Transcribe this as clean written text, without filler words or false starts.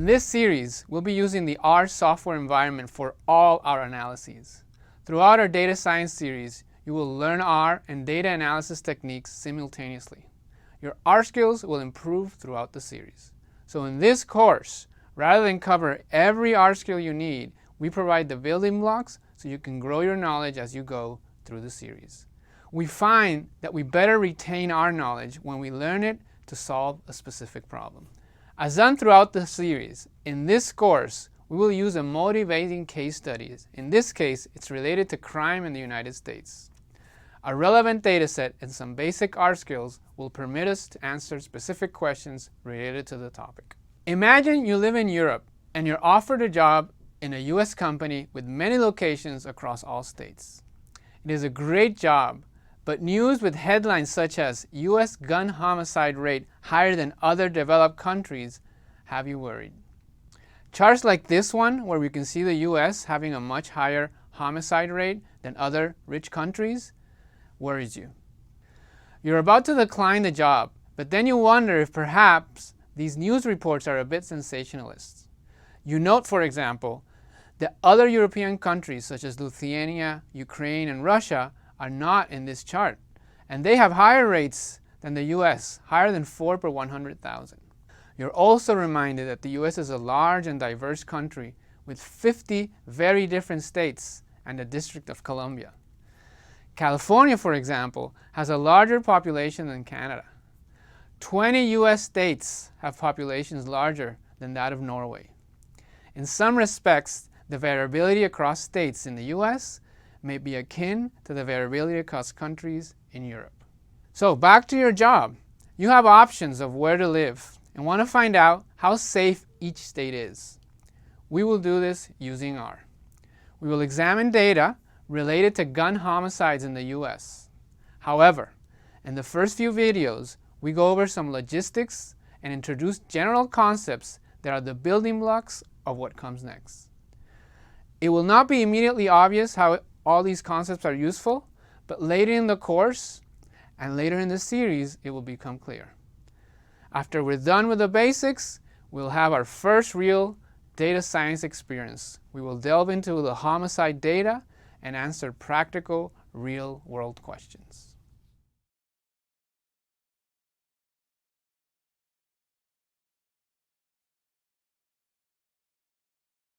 In this series, we'll be using the R software environment for all our analyses. Throughout our data science series, you will learn R and data analysis techniques simultaneously. Your R skills will improve throughout the series. So in this course, rather than cover every R skill you need, we provide the building blocks so you can grow your knowledge as you go through the series. We find that we better retain our knowledge when we learn it to solve a specific problem. As done throughout the series, in this course, we will use a motivating case study. In this case, it's related to crime in the United States. A relevant data set and some basic R skills will permit us to answer specific questions related to the topic. Imagine you live in Europe and you're offered a job in a US company with many locations across all states. It is a great job, but news with headlines such as US gun homicide rate higher than other developed countries have you worried. Charts like this one, where we can see the US having a much higher homicide rate than other rich countries, worries you. You're about to decline the job, but then you wonder if perhaps these news reports are a bit sensationalist. You note, for example, that other European countries such as Lithuania, Ukraine, and Russia are not in this chart, and they have higher rates than the US, higher than 4 per 100,000. You're also reminded that the US is a large and diverse country with 50 very different states and the District of Columbia. California, for example, has a larger population than Canada. 20 US states have populations larger than that of Norway. In some respects, the variability across states in the US may be akin to the variability across countries in Europe. So back to your job. You have options of where to live and want to find out how safe each state is. We will do this using R. We will examine data related to gun homicides in the US. However, in the first few videos, we go over some logistics and introduce general concepts that are the building blocks of what comes next. It will not be immediately obvious how all these concepts are useful, but later in the course and later in the series, it will become clear. After we're done with the basics, we'll have our first real data science experience. We will delve into the homicide data and answer practical, real-world questions.